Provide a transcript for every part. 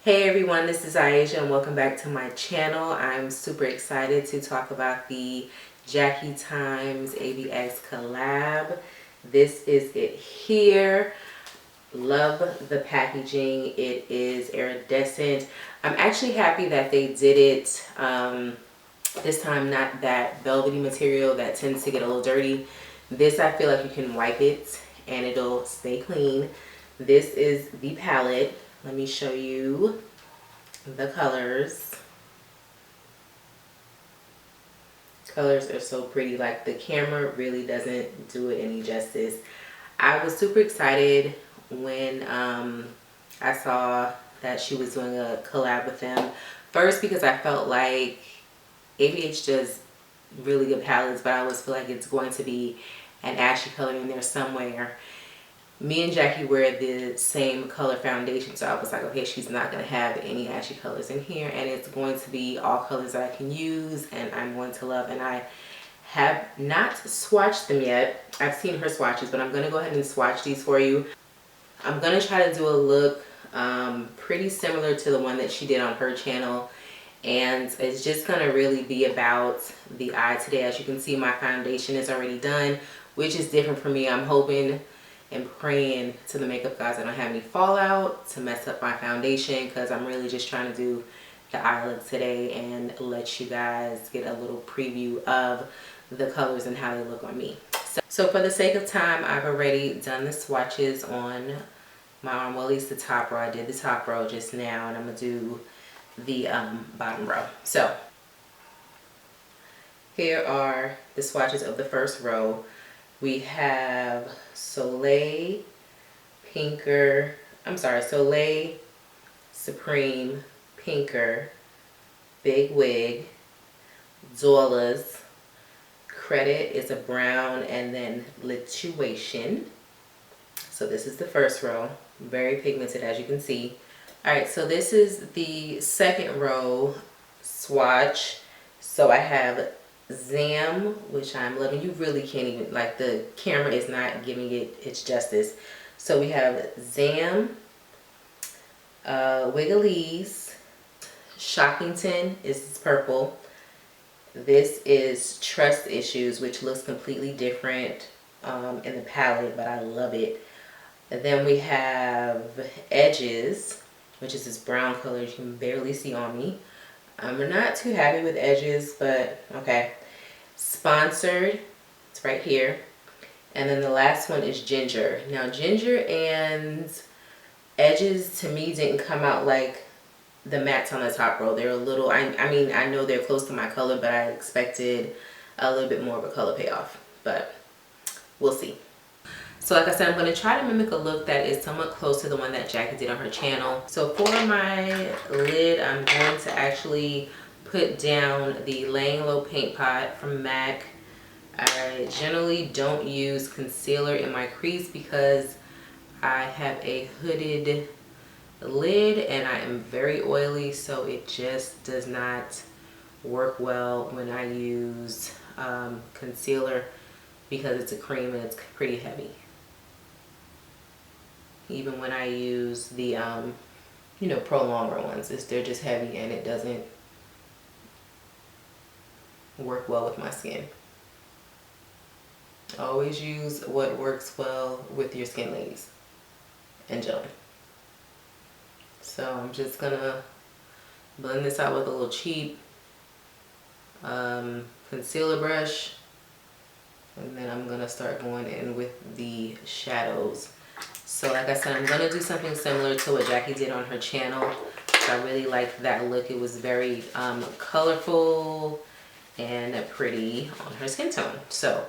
Hey everyone, this is Aisha and welcome back to my channel. I'm super excited to talk about the Jackie Times ABX collab. This is it here. Love the packaging. It is iridescent. I'm actually happy that they did it this time, not that velvety material that tends to get a little dirty. This, I feel like you can wipe it and it'll stay clean. This is the palette. Let me show you the colors. Colors are so pretty. Like, the camera really doesn't do it any justice. I was super excited when I saw that she was doing a collab with them. First, because I felt like ABH does really good palettes, but I always feel like it's going to be an ashy color in there somewhere. Me and Jackie wear the same color foundation, so I was like, okay, she's not going to have any ashy colors in here, and it's going to be all colors that I can use and I'm going to love. And I have not swatched them yet. I've seen her swatches, but I'm going to go ahead and swatch these for you. I'm going to try to do a look pretty similar to the one that she did on her channel, and it's just going to really be about the eye today. As you can see, my foundation is already done, which is different for me. I'm hoping and praying to the makeup gods I don't have any fallout to mess up my foundation, because I'm really just trying to do the eye look today and let you guys get a little preview of the colors and how they look on me. So for the sake of time, I've already done the swatches on my arm, well, at least the top row. I did the top row just now, and I'm gonna do the bottom row. So here are the swatches of the first row. We have Soleil, Pinker, Soleil, Supreme, Pinker, Big Wig, Dollars, Credit is a brown, and then Lituation. So this is the first row, very pigmented as you can see. Alright, so this is the second row swatch. So I have Zam, which I'm loving. You really can't even, like, the camera is not giving it its justice. So we have Zam, Wiggley's, Shockington is purple. This is Trust Issues, which looks completely different in the palette, but I love it. And then we have Edges, which is this brown color you can barely see on me. I'm not too happy with Edges, but okay. Sponsored, it's right here. And then the last one is Ginger. Now, Ginger and Edges to me didn't come out like the mattes on the top row. They're a little, I mean, I know they're close to my color, but I expected a little bit more of a color payoff. But we'll see. So like I said, I'm going to try to mimic a look that is somewhat close to the one that Jackie did on her channel. So for my lid, I'm going to actually put down the Laying Low Paint Pot from MAC. I generally don't use concealer in my crease because I have a hooded lid and I am very oily, so it just does not work well when I use concealer, because it's a cream and it's pretty heavy. Even when I use the you know, Prolonger ones, they're just heavy and it doesn't work well with my skin. Always use what works well with your skin, ladies and gentlemen. So I'm just gonna blend this out with a little cheap concealer brush, and then I'm gonna start going in with the shadows. So like I said, I'm gonna do something similar to what Jackie did on her channel. I really liked that look. It was very colorful and pretty on her skin tone. So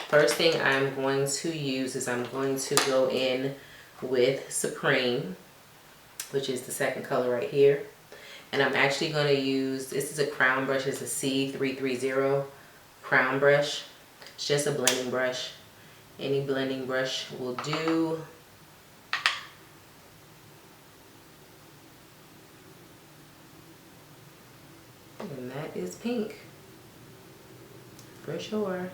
first thing I'm going to use is I'm going to go in with Supreme, which is the second color right here. And I'm actually going to use, this is a crown brush, it's a C330 crown brush. It's just a blending brush. Any blending brush will do. And that is pink, for sure.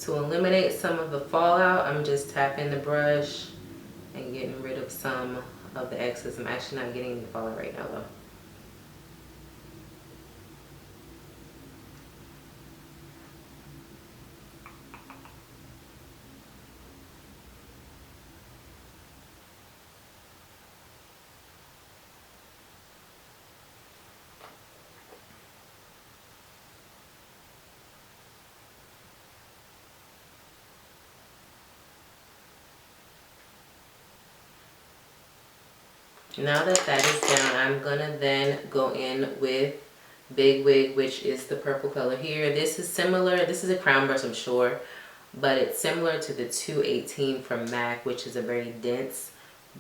To eliminate some of the fallout, I'm just tapping the brush and getting rid of some of the excess. I'm actually not getting any fallout right now though. Now that that is down, I'm gonna then go in with Big Wig, which is the purple color here. This is similar, this is a crown brush, I'm sure, but it's similar to the 218 from MAC, which is a very dense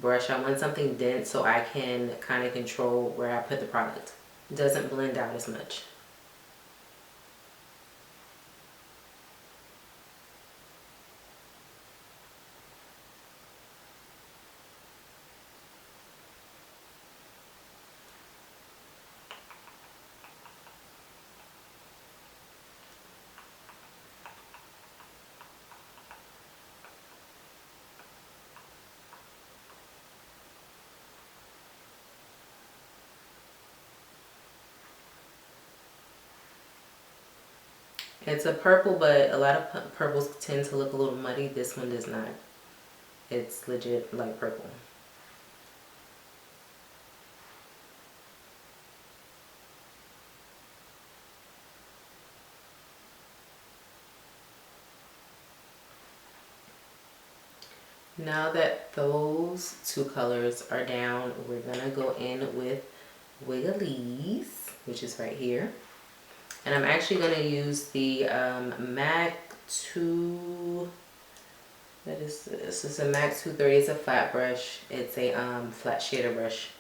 brush. I want something dense so I can kind of control where I put the product. It doesn't blend out as much. It's a purple, but a lot of purples tend to look a little muddy. This one does not. It's legit like purple. Now that those two colors are down, we're gonna go in with Wiggly's, which is right here. And I'm actually gonna use the MAC 2, what is this? This is a MAC 230, it's a flat brush. It's a flat shader brush.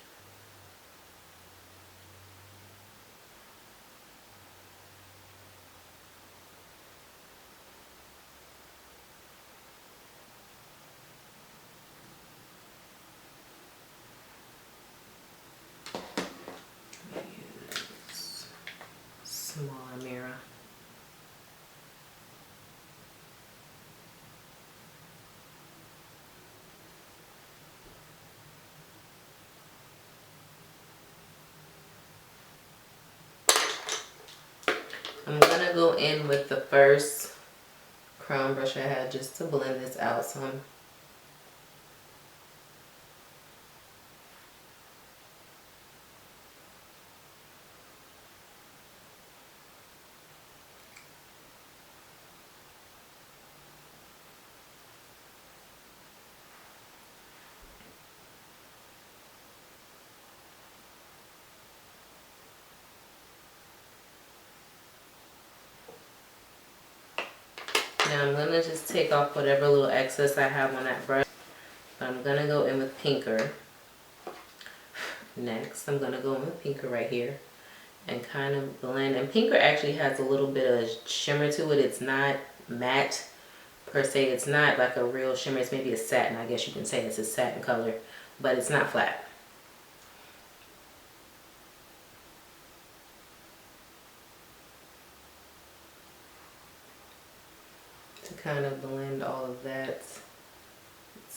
Smaller mirror. I'm gonna go in with the first crown brush I had just to blend this out some. Now I'm gonna just take off whatever little excess I have on that brush. I'm gonna go in with pinker. Next, I'm gonna go in with pinker right here and kind of blend. And pinker actually has a little bit of shimmer to it. It's not matte per se. It's not like a real shimmer. It's maybe a satin. I guess you can say it's a satin color, but it's not flat. To kind of blend all of that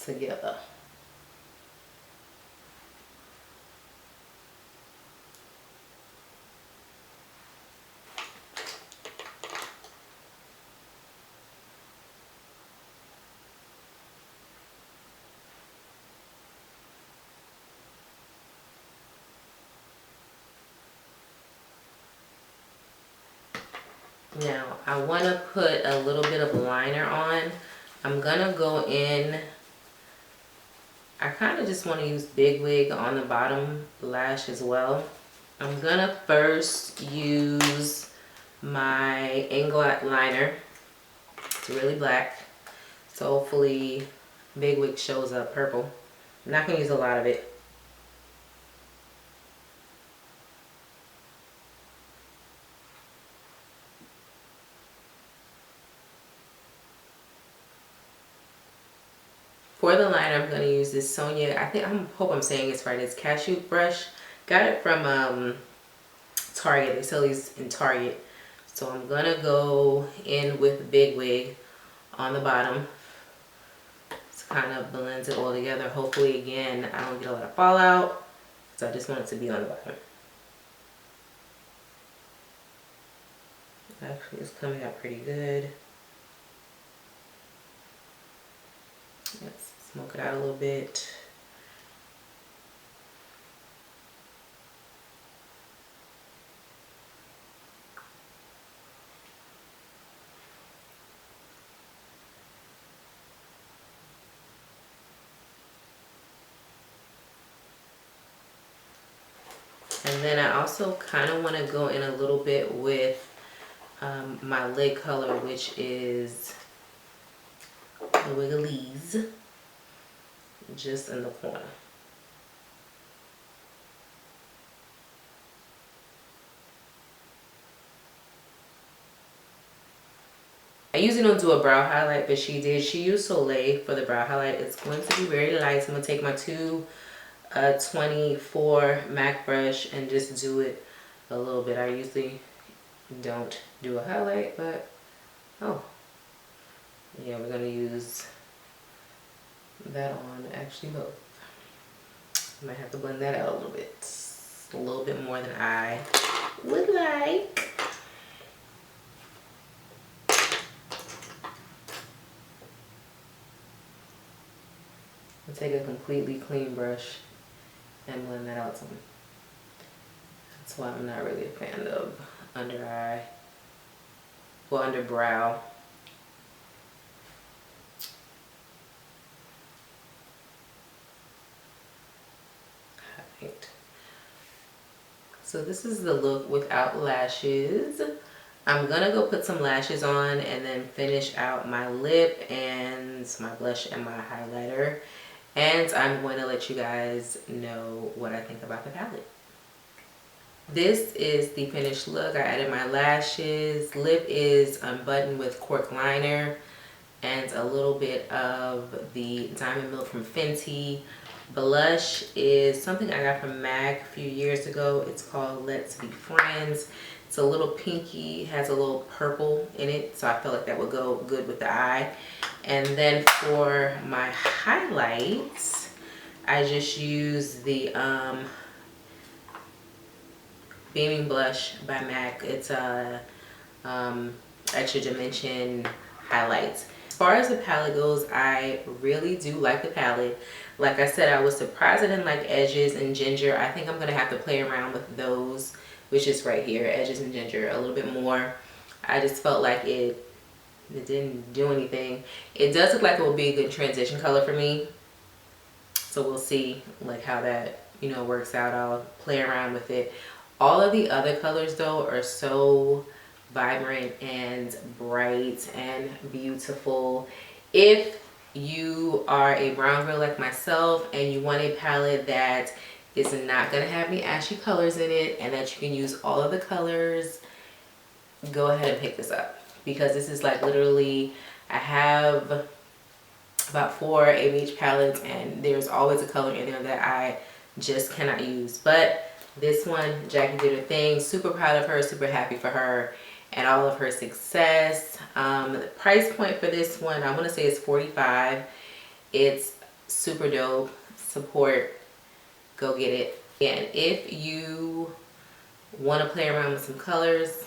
together. Now, I want to put a little bit of liner on. I'm going to go in, I kind of just want to use Big Wig on the bottom lash as well. I'm going to first use my Inglot liner. It's really black, so hopefully Big Wig shows up purple. I'm not going to use a lot of it. For the liner, I'm going to use this Sonia, I hope I'm saying it's right, it's cashew brush. Got it from Target. They sell these in Target. So I'm going to go in with Big Wig on the bottom. It's kind of blends it all together. Hopefully, again, I don't get a lot of fallout. So I just want it to be on the bottom. Actually, it's coming out pretty good. Let's smoke it out a little bit. And then I also kind of want to go in a little bit with my lid color, which is the Wigglies, just in the corner. I usually don't do a brow highlight, but she did. She used Soleil for the brow highlight. It's going to be very light. So I'm going to take my 224 MAC brush and just do it a little bit. I usually don't do a highlight, but oh yeah, we're going to use that on actually both. I might have to blend that out a little bit more than I would like. I'll take a completely clean brush and blend that out some. That's why I'm not really a fan of under eye, well, under brow. Right. So this is the look without lashes. I'm gonna go put some lashes on and then finish out my lip and my blush and my highlighter. And I'm going to let you guys know what I think about the palette. This is the finished look. I added my lashes. Lip is Unbotton with Cork liner and a little bit of the Diamond Milk from Fenty. Blush is something I got from MAC a few years ago. It's called Let's Be Friends. It's a little pinky, has a little purple in it, so I felt like that would go good with the eye. And then for my highlights, I just use the Beaming Blush by MAC. It's a Extra Dimension highlights. As far as the palette goes, I really do like the palette. Like I said, I was surprised I didn't like edges and ginger. I think I'm going to have to play around with those, which is right here, edges and ginger, a little bit more. I just felt like it didn't do anything. It does look like it will be a good transition color for me. So we'll see like how that, you know, works out. I'll play around with it. All of the other colors though are so vibrant and bright and beautiful. If you are a brown girl like myself and you want a palette that is not going to have any ashy colors in it and that you can use all of the colors, go ahead and pick this up, because this is like literally, I have about 4 ABH palettes and there's always a color in there that I just cannot use. But this one, Jackie did her thing. Super proud of her, super happy for her and all of her success. The price point for this one, I'm gonna say is $45. It's super dope. Support, go get it. And if you want to play around with some colors,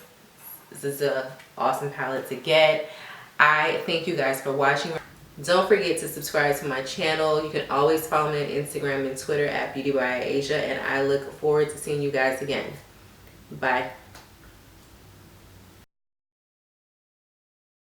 this is an awesome palette to get. I thank you guys for watching. Don't forget to subscribe to my channel. You can always follow me on Instagram and Twitter at BeautyByAsia, and I look forward to seeing you guys again. Bye.